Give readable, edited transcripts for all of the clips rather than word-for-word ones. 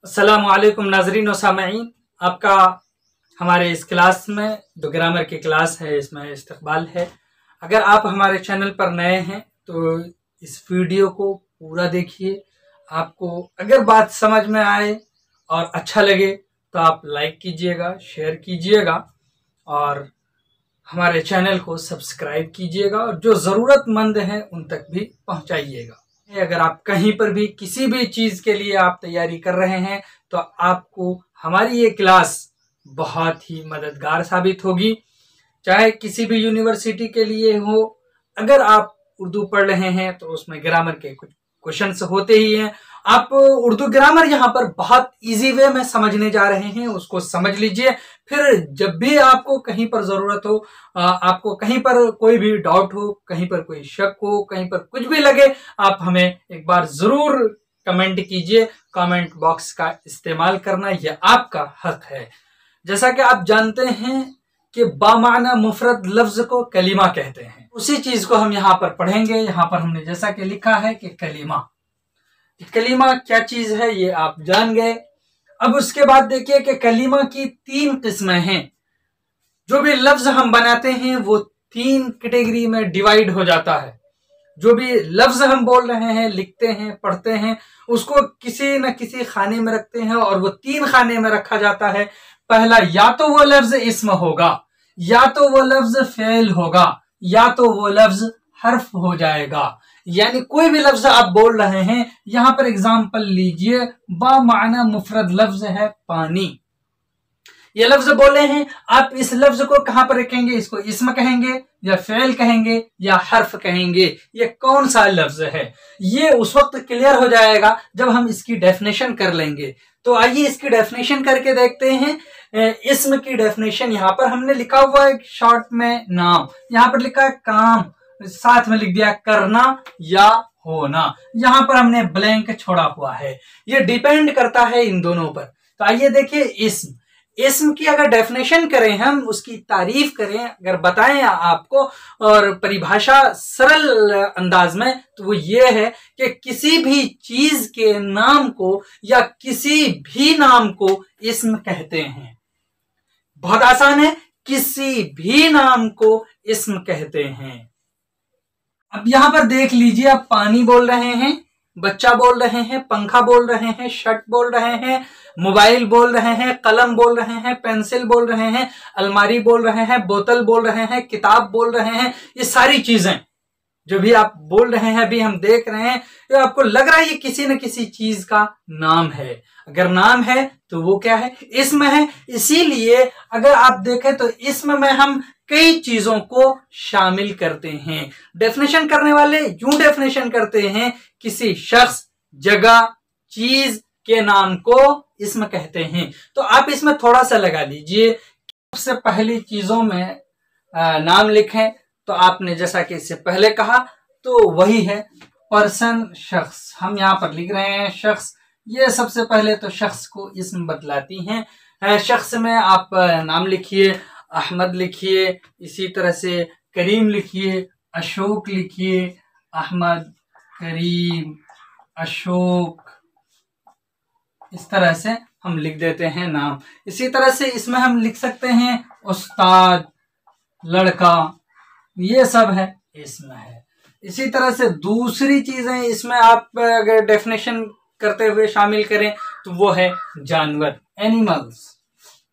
अस्सलामुअलैकुम नाजरीन और सामईन, आपका हमारे इस क्लास में जो ग्रामर की क्लास है इसमें इस्तकबाल है। अगर आप हमारे चैनल पर नए हैं तो इस वीडियो को पूरा देखिए। आपको अगर बात समझ में आए और अच्छा लगे तो आप लाइक कीजिएगा, शेयर कीजिएगा और हमारे चैनल को सब्सक्राइब कीजिएगा और जो ज़रूरतमंद हैं उन तक भी पहुंचाइएगा। अगर आप कहीं पर भी किसी भी चीज़ के लिए आप तैयारी कर रहे हैं तो आपको हमारी ये क्लास बहुत ही मददगार साबित होगी, चाहे किसी भी यूनिवर्सिटी के लिए हो। अगर आप उर्दू पढ़ रहे हैं तो उसमें ग्रामर के कुछ क्वेश्चंस होते ही हैं। आप उर्दू ग्रामर यहाँ पर बहुत इजी वे में समझने जा रहे हैं, उसको समझ लीजिए। फिर जब भी आपको कहीं पर ज़रूरत हो, आपको कहीं पर कोई भी डाउट हो, कहीं पर कोई शक हो, कहीं पर कुछ भी लगे, आप हमें एक बार ज़रूर कमेंट कीजिए। कमेंट बॉक्स का इस्तेमाल करना यह आपका हक है। जैसा कि आप जानते हैं कि बामाना मुफरद लफ्ज को कलीमा कहते हैं, उसी चीज को हम यहाँ पर पढ़ेंगे। यहाँ पर हमने जैसा कि लिखा है कि कलीमा क्या चीज है ये आप जान गए। अब उसके बाद देखिए कि कलीमा की 3 किस्में हैं। जो भी लफ्ज हम बनाते हैं वो 3 कैटेगरी में डिवाइड हो जाता है। जो भी लफ्ज हम बोल रहे हैं, लिखते हैं, पढ़ते हैं, उसको किसी न किसी खाने में रखते हैं और वो 3 खाने में रखा जाता है। पहला, या तो वो लफ्ज इस्म होगा, या तो वो लफ्ज फेल होगा, या तो वो लफ्ज हर्फ हो जाएगा। यानी कोई भी लफ्ज आप बोल रहे हैं, यहां पर एग्जाम्पल लीजिए, बामाना मुफरद लफ्ज है पानी। ये लफ्ज बोले हैं, आप इस लफ्ज को कहां पर रखेंगे? इसको इस्म कहेंगे या फेल कहेंगे या हर्फ कहेंगे? ये कौन सा लफ्ज है? ये उस वक्त क्लियर हो जाएगा जब हम इसकी डेफिनेशन कर लेंगे। तो आइए इसकी डेफिनेशन करके देखते हैं। इस्म की डेफिनेशन यहाँ पर हमने लिखा हुआ है शॉर्ट में नाम, यहाँ पर लिखा है काम, साथ में लिख दिया करना या होना। यहाँ पर हमने ब्लैंक छोड़ा हुआ है। ये डिपेंड करता है इन दोनों पर। तो आइए देखिए, इस्म की अगर डेफिनेशन करें, हम उसकी तारीफ करें, अगर बताएं आपको और परिभाषा सरल अंदाज में, तो वो ये है कि किसी भी चीज के नाम को या किसी भी नाम को इस्म कहते हैं। बहुत आसान है, किसी भी नाम को इस्म कहते हैं। अब यहां पर देख लीजिए, आप पानी बोल रहे हैं, बच्चा बोल रहे हैं, पंखा बोल रहे हैं, शर्ट बोल रहे हैं, मोबाइल बोल रहे हैं, कलम बोल रहे हैं, पेंसिल बोल रहे हैं, अलमारी बोल रहे हैं, बोतल बोल रहे हैं, किताब बोल रहे हैं। ये सारी चीजें जो भी आप बोल रहे हैं, अभी हम देख रहे हैं, तो आपको लग रहा है ये किसी न किसी चीज का नाम है। अगर नाम है तो वो क्या है? इस्म है। इसीलिए अगर आप देखें तो इस्म में हम कई चीजों को शामिल करते हैं। डेफिनेशन करने वाले यूं डेफिनेशन करते हैं, किसी शख्स, जगह, चीज के नाम को इस्म कहते हैं। तो आप इसमें थोड़ा सा लगा लीजिए। सबसे पहली चीजों में नाम लिखें, तो आपने जैसा कि इससे पहले कहा तो वही है पर्सन, शख्स। हम यहाँ पर लिख रहे हैं शख्स। ये सबसे पहले तो शख्स को इस्म बतलाती हैं। शख्स में आप नाम लिखिए, अहमद लिखिए, इसी तरह से करीम लिखिए, अशोक लिखिए, अहमद, करीम, अशोक, इस तरह से हम लिख देते हैं नाम। इसी तरह से इसमें हम लिख सकते हैं उस्ताद, लड़का, ये सब है इसमें है। इसी तरह से दूसरी चीजें इसमें आप अगर डेफिनेशन करते हुए शामिल करें तो वो है जानवर, एनिमल्स।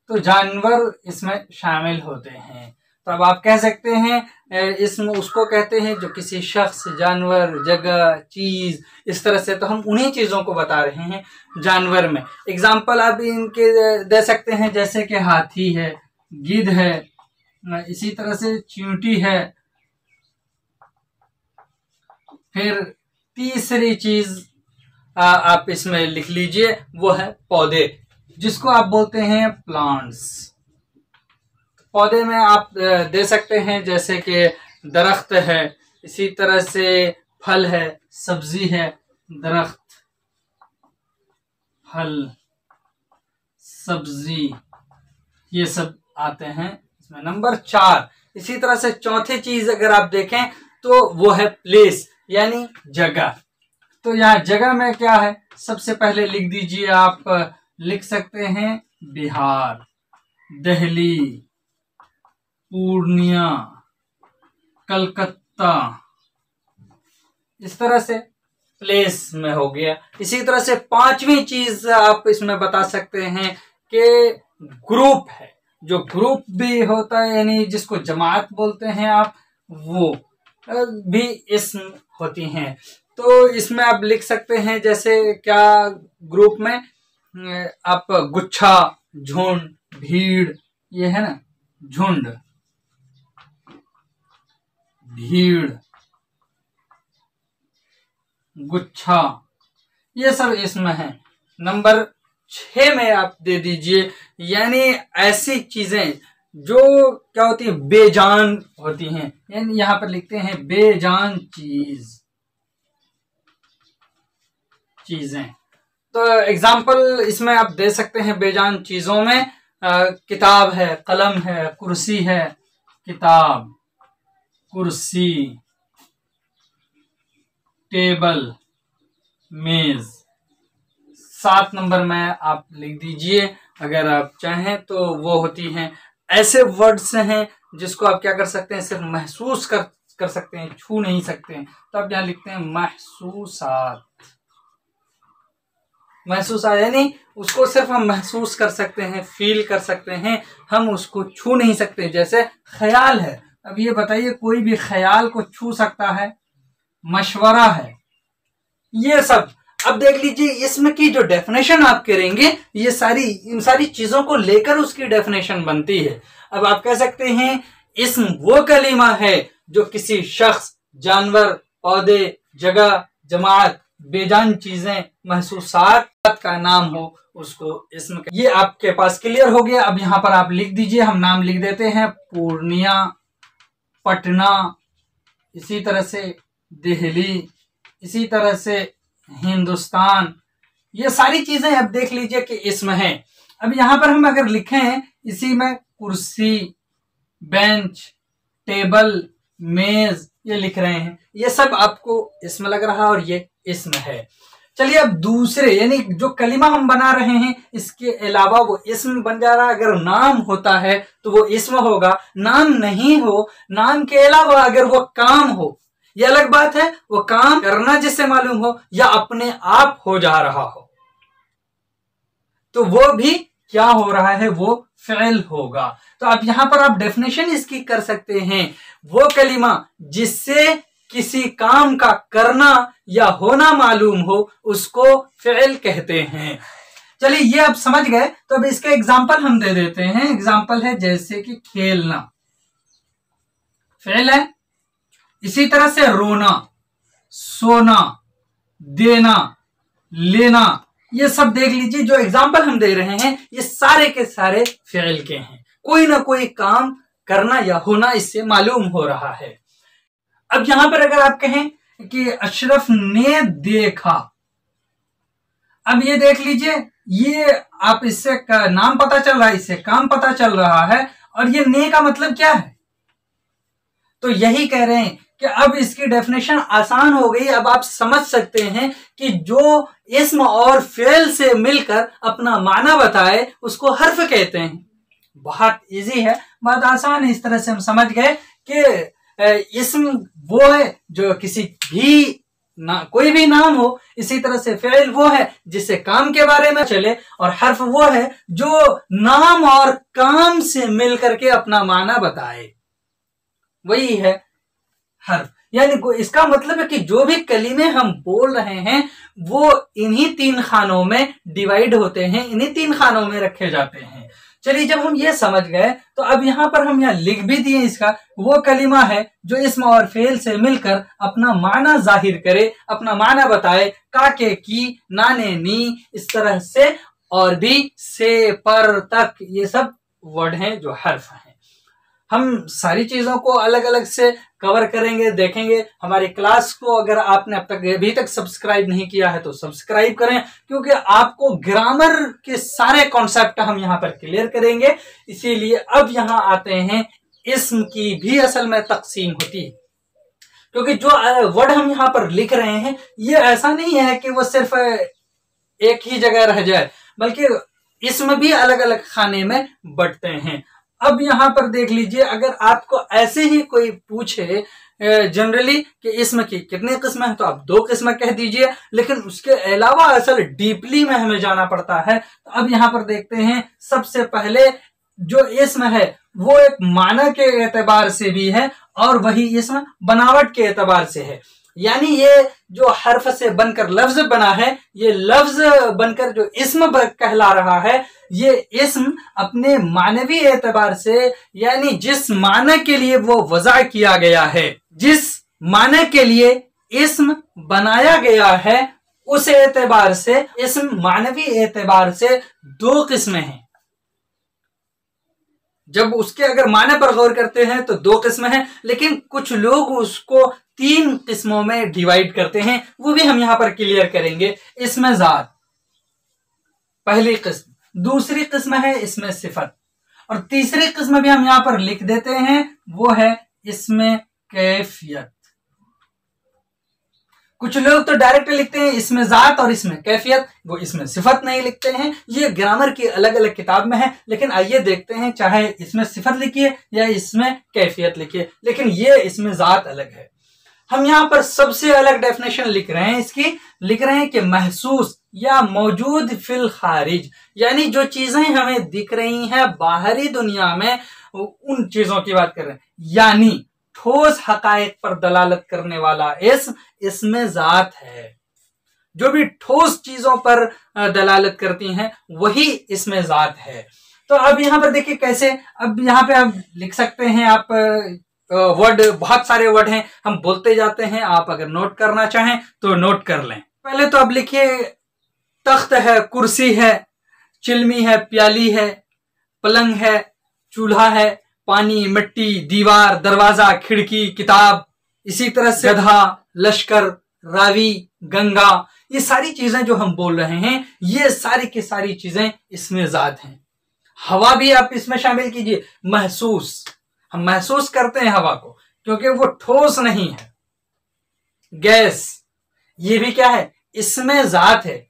तो जानवर इसमें शामिल होते हैं। तो अब आप कह सकते हैं इसमें उसको कहते हैं जो किसी शख्स, जानवर, जगह, चीज, इस तरह से। तो हम उन्हीं चीजों को बता रहे हैं जानवर में। एग्जाम्पल आप इनके दे सकते हैं, जैसे कि हाथी है, गिद्ध है, इसी तरह से चींटी है। फिर तीसरी चीज आप इसमें लिख लीजिए, वो है पौधे, जिसको आप बोलते हैं प्लांट्स। पौधे में आप दे सकते हैं जैसे कि दरख्त है, इसी तरह से फल है, सब्जी है, दरख्त, फल, सब्जी, ये सब आते हैं इसमें। नंबर 4, इसी तरह से चौथी चीज अगर आप देखें तो वो है प्लेस, यानी जगह। तो यहाँ जगह में क्या है? सबसे पहले लिख दीजिए आप लिख सकते हैं बिहार, दिल्ली, पूर्णिया, कलकत्ता, इस तरह से प्लेस में हो गया। इसी तरह से पांचवी चीज आप इसमें बता सकते हैं कि ग्रुप है, जो ग्रुप भी होता है यानी जिसको जमात बोलते हैं आप, वो भी इसम होती हैं। तो इसमें आप लिख सकते हैं जैसे क्या ग्रुप में आप गुच्छा, झुंड, भीड़, ये है ना, झुंड, भीड़, गुच्छा, ये सब इसमें है। नंबर 6 में आप दे दीजिए यानी ऐसी चीजें जो क्या होती है, बेजान होती हैं, यानी यहां पर लिखते हैं बेजान चीजें। तो एग्जाम्पल इसमें आप दे सकते हैं बेजान चीजों में किताब है, कलम है, कुर्सी है, किताब, कुर्सी, टेबल, मेज। 7 नंबर में आप लिख दीजिए अगर आप चाहें तो, वो होती हैं ऐसे वर्ड्स हैं जिसको आप क्या कर सकते हैं, सिर्फ महसूस कर सकते हैं, छू नहीं सकते हैं। तो आप यहां लिखते हैं महसूसात। महसूसात यानी उसको सिर्फ हम महसूस कर सकते हैं, फील कर सकते हैं, हम उसको छू नहीं सकते। जैसे ख्याल है, अब ये बताइए कोई भी ख्याल को छू सकता है? मशवरा है, ये सब। अब देख लीजिए इसमें की जो डेफिनेशन आप करेंगे, ये इन सारी चीजों को लेकर उसकी डेफिनेशन बनती है। अब आप कह सकते हैं इस्म वो कलीमा है जो किसी शख्स, जानवर, पौधे, जगह, जमात, बेजान चीजें, महसूसात का नाम हो, उसको इस्म। ये आपके पास क्लियर हो गया। अब यहां पर आप लिख दीजिए, हम नाम लिख देते हैं पूर्णिया, पटना, इसी तरह से दिल्ली, इसी तरह से हिंदुस्तान। ये सारी चीजें अब देख लीजिए कि इसमें है। अब यहां पर हम अगर लिखें इसी में कुर्सी, बेंच, टेबल, मेज, ये लिख रहे हैं, ये सब आपको इसमें लग रहा है और ये इसमें है। चलिए अब दूसरे यानी जो कलिमा हम बना रहे हैं इसके अलावा वो इसम बन जा रहा है। अगर नाम होता है तो वो इसम होगा, नाम नहीं हो, नाम के अलावा अगर वो काम हो, ये अलग बात है, वो काम करना जिससे मालूम हो या अपने आप हो जा रहा हो, तो वो भी क्या हो रहा है, वो फ़िल होगा। तो अब यहां पर आप डेफिनेशन इसकी कर सकते हैं, वो कलिमा जिससे किसी काम का करना या होना मालूम हो उसको फ़िल कहते हैं। चलिए ये आप समझ गए, तो अब इसके एग्जाम्पल हम दे देते हैं। एग्जाम्पल है जैसे कि खेलना, फ़िल है। इसी तरह से रोना, सोना, देना, लेना, ये सब देख लीजिए जो एग्जाम्पल हम दे रहे हैं ये सारे के सारे फ़िल के हैं, कोई ना कोई काम करना या होना इससे मालूम हो रहा है। अब यहां पर अगर आप कहें कि अशरफ ने देखा, अब ये देख लीजिए, ये आप इससे नाम पता चल रहा है, इससे काम पता चल रहा है, और ये ने का मतलब क्या है, तो यही कह रहे हैं कि अब इसकी डेफिनेशन आसान हो गई। अब आप समझ सकते हैं कि जो इस्म और फ़िल से मिलकर अपना माना बताए उसको हर्फ कहते हैं। बहुत इजी है, बहुत आसान है। इस तरह से हम समझ गए कि इस्म वो है जो किसी भी कोई भी नाम हो, इसी तरह से फ़िल वो है जिससे काम के बारे में चले, और हर्फ वो है जो नाम और काम से मिलकर के अपना माना बताए, वही है हर्फ। यानी इसका मतलब है कि जो भी कलीमे हम बोल रहे हैं वो इन्हीं 3 खानों में डिवाइड होते हैं, इन्हीं 3 खानों में रखे जाते हैं। चलिए जब हम ये समझ गए तो अब यहां पर हम यहां लिख भी दिए, इसका वो कलीमा है जो इस्म और फ़िल से मिलकर अपना माना जाहिर करे, अपना माना बताए। काके, की, नाने, नी, इस तरह से और भी से, पर, तक, ये सब वर्ड हैं जो हर्फ हैं। हम सारी चीजों को अलग अलग से कवर करेंगे, देखेंगे। हमारी क्लास को अगर आपने अभी तक सब्सक्राइब नहीं किया है तो सब्सक्राइब करें, क्योंकि आपको ग्रामर के सारे कॉन्सेप्ट हम यहाँ पर क्लियर करेंगे। इसीलिए अब यहाँ आते हैं, इस्म की भी असल में तकसीम होती है, क्योंकि जो वर्ड हम यहाँ पर लिख रहे हैं ये ऐसा नहीं है कि वो सिर्फ एक ही जगह रह जाए, बल्कि इसम भी अलग अलग खाने में बंटते हैं। अब यहां पर देख लीजिए, अगर आपको ऐसे ही कोई पूछे जनरली कि इसम की कितने किस्में हैं, तो आप 2 किस्में कह दीजिए, लेकिन उसके अलावा असल डीपली में हमें जाना पड़ता है। तो अब यहां पर देखते हैं, सबसे पहले जो इसम है वो एक माना के एतबार से भी है और वही इसम बनावट के एतबार से है। यानी ये जो हर्फ से बनकर लफ्ज बना है, ये लफ्ज बनकर जो इसम कहला रहा है, ये इसम अपने मानवी एतबार से, यानी जिस माना के लिए वो वज़ा किया गया है, जिस माना के लिए इसम बनाया गया है, उस एतबार से इसम मानवी एतबार से 2 किस्में हैं। जब उसके अगर माने पर गौर करते हैं तो 2 किस्में हैं, लेकिन कुछ लोग उसको 3 किस्मों में डिवाइड करते हैं, वो भी हम यहां पर क्लियर करेंगे। इसमें जात पहली किस्म, दूसरी किस्म है इसमें सिफत, और तीसरी किस्म भी हम यहां पर लिख देते हैं, वो है इसमें कैफियत। कुछ लोग तो डायरेक्ट लिखते हैं इसमें जात और इसमें कैफियत, वो इसमें सिफत नहीं लिखते हैं। ये ग्रामर की अलग अलग किताब में है, लेकिन आइए देखते हैं, चाहे इसमें सिफत लिखिए या इसमें कैफियत लिखिए, लेकिन ये इसमें जात अलग है। हम यहां पर सबसे अलग डेफिनेशन लिख रहे हैं, इसकी लिख रहे हैं कि महसूस या मौजूद फिल खारिज, यानी जो चीजें हमें दिख रही हैं बाहरी दुनिया में, उन चीजों की बात कर रहे हैं। यानी ठोस हकायक पर दलालत करने वाला इसमें जात है। जो भी ठोस चीजों पर दलालत करती हैं वही इसमें जात है। तो अब यहां पर देखिए कैसे, अब यहां पे आप लिख सकते हैं, आप वर्ड, बहुत सारे वर्ड हैं, हम बोलते जाते हैं, आप अगर नोट करना चाहें तो नोट कर लें। पहले तो अब लिखिए, तख्त है, कुर्सी है, चिलमी है, प्याली है, पलंग है, चूल्हा है, पानी, मिट्टी, दीवार, दरवाजा, खिड़की, किताब, इसी तरह से गधा, लश्कर, रावी, गंगा, ये सारी चीजें जो हम बोल रहे हैं, ये सारी की सारी चीजें इसमें जात हैं। हवा भी आप इसमें शामिल कीजिए, महसूस, हम महसूस करते हैं हवा को क्योंकि वो ठोस नहीं है। गैस, ये भी क्या है, इसमें जात है।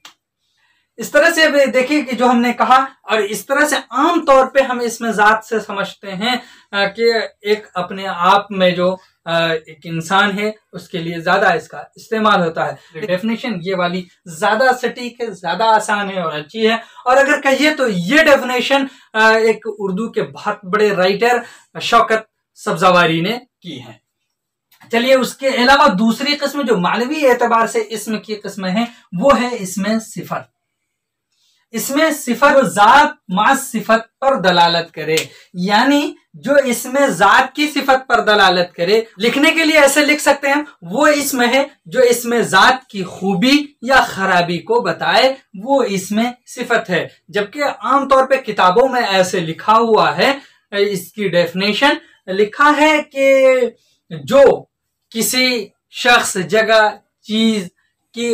इस तरह से देखिए कि जो हमने कहा, और इस तरह से आम तौर पे हम इसमें जात से समझते हैं कि एक अपने आप में जो एक इंसान है उसके लिए ज्यादा इसका इस्तेमाल होता है। डेफिनेशन ये वाली ज्यादा सटीक है, ज्यादा आसान है और अच्छी है। और अगर कहिए तो ये डेफिनेशन एक उर्दू के बहुत बड़े राइटर शौकत सब्जावारी ने की है। चलिए, उसके अलावा दूसरी किस्म जो मानवी एतबार से इसम की किस्म है, वो है इसमें सिफत। इसमें सिफत जात मा सिफत पर दलालत करे, यानी जो इसमें जात की सिफत पर दलालत करे। लिखने के लिए ऐसे लिख सकते हैं, वो इसमें है जो इसमें जात की खूबी या खराबी को बताए, वो इसमें सिफत है। जबकि आमतौर पे किताबों में ऐसे लिखा हुआ है, इसकी डेफिनेशन लिखा है कि जो किसी शख्स, जगह, चीज की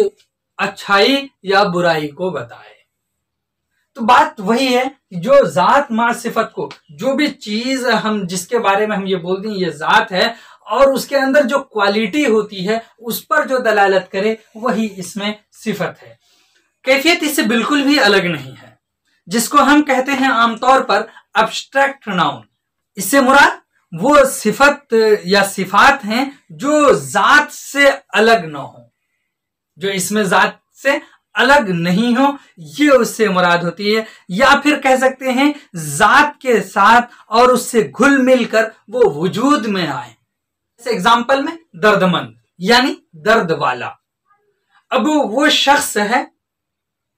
अच्छाई या बुराई को बताए। तो बात वही है कि जो जात मा सिफत को, जो भी चीज हम जिसके बारे में हम ये बोलते हैं ये जात है, और उसके अंदर जो क्वालिटी होती है उस पर जो दलालत करे वही इसमें सिफत है। कैफियत इससे बिल्कुल भी अलग नहीं है, जिसको हम कहते हैं आमतौर पर अब्स्ट्रैक्ट नाउन। इससे मुराद वो सिफत या सिफात हैं जो जात से अलग ना हो, जो इसमें जात से अलग नहीं हो, ये उससे मुराद होती है। या फिर कह सकते हैं जात के साथ और उससे घुल मिलकर वो वजूद में आए। जैसे एग्जाम्पल में दर्दमंद यानी दर्द वाला। अब वो शख्स है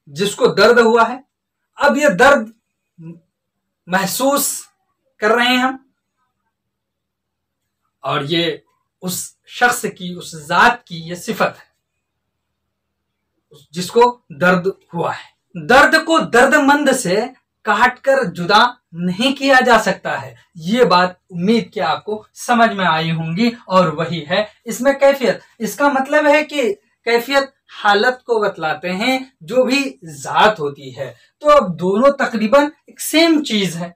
जिसको दर्द हुआ है, अब ये दर्द महसूस कर रहे हैं हम, और ये उस शख्स की, उस जात की ये सिफत है जिसको दर्द हुआ है। दर्द को दर्दमंद से काटकर जुदा नहीं किया जा सकता है। ये बात उम्मीद कि आपको समझ में आई होंगी, और वही है इसमें कैफियत। इसका मतलब है कि कैफियत हालत को बतलाते हैं जो भी जात होती है। तो अब दोनों तकरीबन एक सेम चीज है,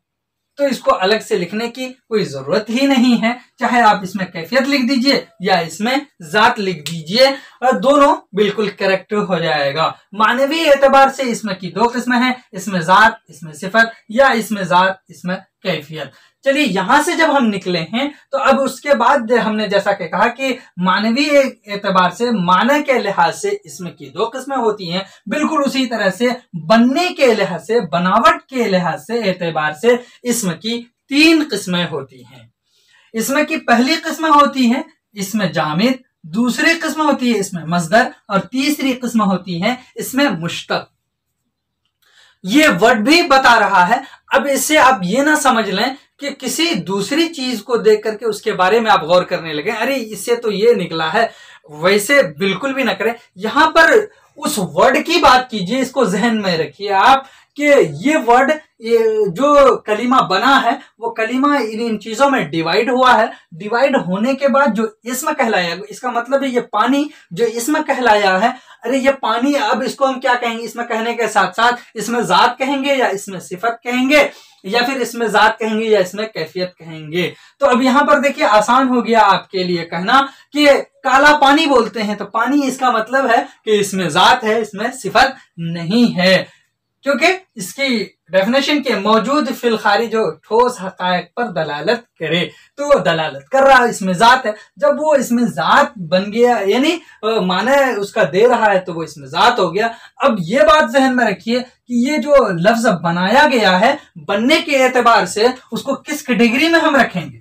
तो इसको अलग से लिखने की कोई जरूरत ही नहीं है। चाहे आप इसमें कैफियत लिख दीजिए या इसमें जात लिख दीजिए, और दोनों बिल्कुल करेक्ट हो जाएगा। मानवी एतबार से इसमें की दो किस्में हैं, इसमें जात, इसमें सिफत, या इसमें जात, इसमें कैफियत। चलिए यहां से जब हम निकले हैं तो अब उसके बाद हमने जैसा कि कहा कि मानवीय एतबार से, माना के लिहाज से इसमें की दो किस्में होती हैं, बिल्कुल उसी तरह से बनने के लिहाज से, बनावट के लिहाज से, एतबार से इसमें की तीन किस्में होती हैं। इसमें की पहली किस्म होती है इसमें जामिद, दूसरी किस्म होती है इसमें मस्दर, और तीसरी किस्म होती है इसमें मुश्तक। ये वर्ड भी बता रहा है। अब इससे आप ये ना समझ लें कि किसी दूसरी चीज को देख करके उसके बारे में आप गौर करने लगे, अरे इससे तो ये निकला है, वैसे बिल्कुल भी ना करें। यहां पर उस वर्ड की बात कीजिए, इसको जहन में रखिए आप कि ये वर्ड, ये जो कलीमा बना है वो कलीमा इन चीजों में डिवाइड हुआ है। डिवाइड होने के बाद जो इसम कहलाया, इसका मतलब है ये पानी जो इसम कहलाया है, अरे ये पानी, अब इसको हम क्या कहेंगे, इसमें कहने के साथ साथ इसमें जात कहेंगे या इसमें सिफत कहेंगे, या फिर इसमें जात कहेंगे या इसमें कैफियत कहेंगे। तो अब यहां पर देखिए आसान हो गया आपके लिए कहना कि काला पानी बोलते हैं तो पानी, इसका मतलब है कि इसमें जात है, इसमें सिफत नहीं है, क्योंकि इसकी डेफिनेशन के मौजूद फिल खारी जो ठोस हकायक पर दलालत करे, तो वो दलालत कर रहा है, इसमें जात है। जब वो इसमें जात बन गया, यानी माने उसका दे रहा है, तो वो इसमें जात हो गया। अब ये बात जहन में रखिए कि ये जो लफ्ज बनाया गया है, बनने के एतबार से उसको किस कैटेगरी में हम रखेंगे,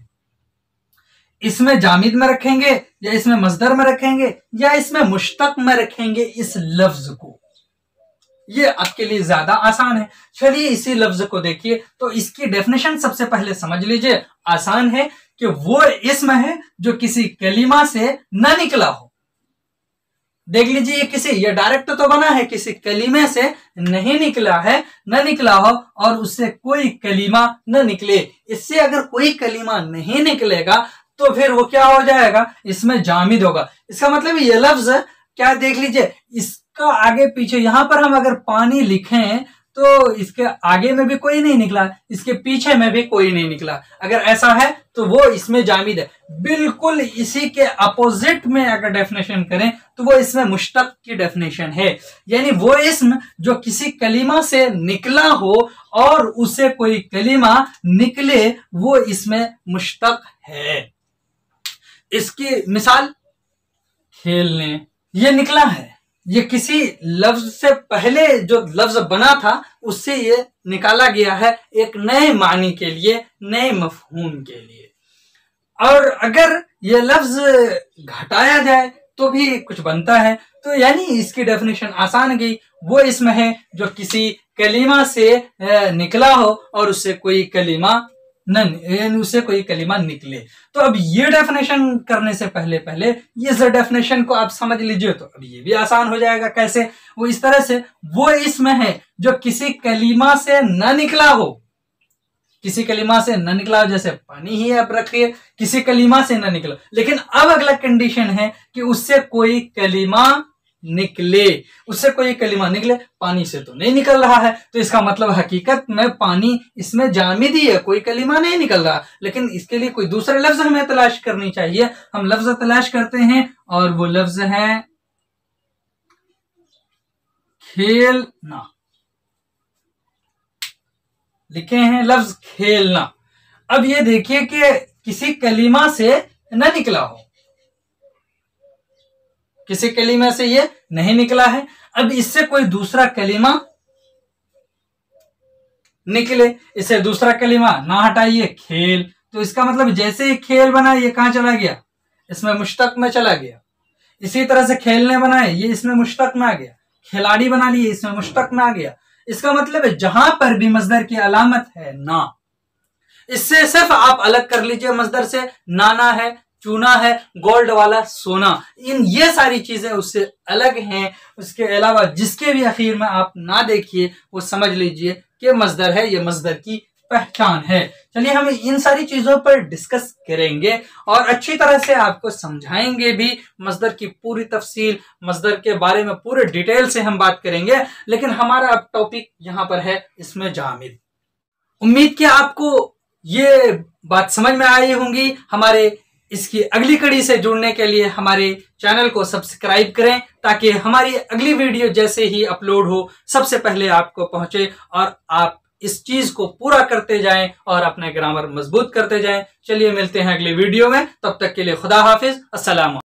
इसमें जामिद में रखेंगे या इसमें मस्दर में रखेंगे या इसमें मुश्तक में रखेंगे इस लफ्ज को, ये आपके लिए ज्यादा आसान है। चलिए इसी लफ्ज को देखिए, तो इसकी डेफिनेशन सबसे पहले समझ लीजिए। आसान है कि वो इस्म है जो किसी कलीमा से न निकला हो। देख लीजिए ये डायरेक्ट तो बना है, किसी कलीमे से नहीं निकला है, न निकला हो और उससे कोई कलीमा न निकले। इससे अगर कोई कलीमा नहीं निकलेगा तो फिर वो क्या हो जाएगा, इसमें जामिद होगा। इसका मतलब ये लफ्ज क्या, देख लीजिए इसका आगे पीछे, यहां पर हम अगर पानी लिखें तो इसके आगे में भी कोई नहीं निकला, इसके पीछे में भी कोई नहीं निकला। अगर ऐसा है तो वो इसमें जामिद है। बिल्कुल इसी के अपोजिट में अगर डेफिनेशन करें तो वो इसमें मुश्तक की डेफिनेशन है, यानी वो इस्म जो किसी कलीमा से निकला हो और उससे कोई कलीमा निकले, वो इसमें मुश्तक है। इसकी मिसाल, खेलने, ये निकला है, ये किसी लफ्ज से पहले जो लफ्ज बना था उससे ये निकाला गया है एक नए मानी के लिए, नए मफहूम के लिए। और अगर ये लफ्ज घटाया जाए तो भी कुछ बनता है, तो यानी इसकी डेफिनेशन आसान गई। वो इसम है जो किसी कलीमा से निकला हो और उससे कोई कलीमा उससे कोई कलीमा निकले। तो अब ये डेफिनेशन करने से पहले इस डेफिनेशन को आप समझ लीजिए, तो अब ये भी आसान हो जाएगा। कैसे, वो इस तरह से, वो इसमें है जो किसी कलीमा से न निकला हो, किसी कलीमा से न निकला हो, जैसे पानी ही आप रखिए, किसी कलीमा से न निकला, लेकिन अब अगला कंडीशन है कि उससे कोई कलीमा निकले, उससे कोई कलीमा निकले, पानी से तो नहीं निकल रहा है, तो इसका मतलब हकीकत में पानी इसमें जामिद ही है, कोई कलीमा नहीं निकल रहा। लेकिन इसके लिए कोई दूसरे लफ्ज हमें तलाश करनी चाहिए। हम लफ्ज तलाश करते हैं और वो लफ्ज है खेलना। लिखे हैं लफ्ज खेलना। अब ये देखिए कि किसी कलीमा से न निकला हो, किसी कलीमा से ये नहीं निकला है। अब इससे कोई दूसरा कलीमा निकले, इसे दूसरा कलीमा ना हटाइए, खेल, तो इसका मतलब जैसे ही खेल बना ये कहां चला गया, इसमें मुश्तक में चला गया। इसी तरह से खेलने बनाए, ये इसमें मुश्तक में आ गया। खिलाड़ी बना लिए, इसमें मुश्तक में आ गया। इसका मतलब है जहां पर भी मजदर की अलामत है ना, इससे सिर्फ आप अलग कर लीजिए मजदर से, नाना है, चूना है, गोल्ड वाला सोना, इन ये सारी चीजें उससे अलग हैं। उसके अलावा जिसके भी आखिर में आप ना देखिए, वो समझ लीजिए कि मजदर है, ये मजदर की पहचान है। चलिए हम इन सारी चीजों पर डिस्कस करेंगे और अच्छी तरह से आपको समझाएंगे भी। मजदर की पूरी तफसील, मजदर के बारे में पूरे डिटेल से हम बात करेंगे। लेकिन हमारा अब टॉपिक यहां पर है इसमें जामिद। उम्मीद कि आपको ये बात समझ में आई होंगी। हमारे इसकी अगली कड़ी से जुड़ने के लिए हमारे चैनल को सब्सक्राइब करें, ताकि हमारी अगली वीडियो जैसे ही अपलोड हो सबसे पहले आपको पहुंचे और आप इस चीज को पूरा करते जाएं और अपने ग्रामर मजबूत करते जाएं। चलिए मिलते हैं अगली वीडियो में, तब तक के लिए खुदा हाफिज, अस्सलाम।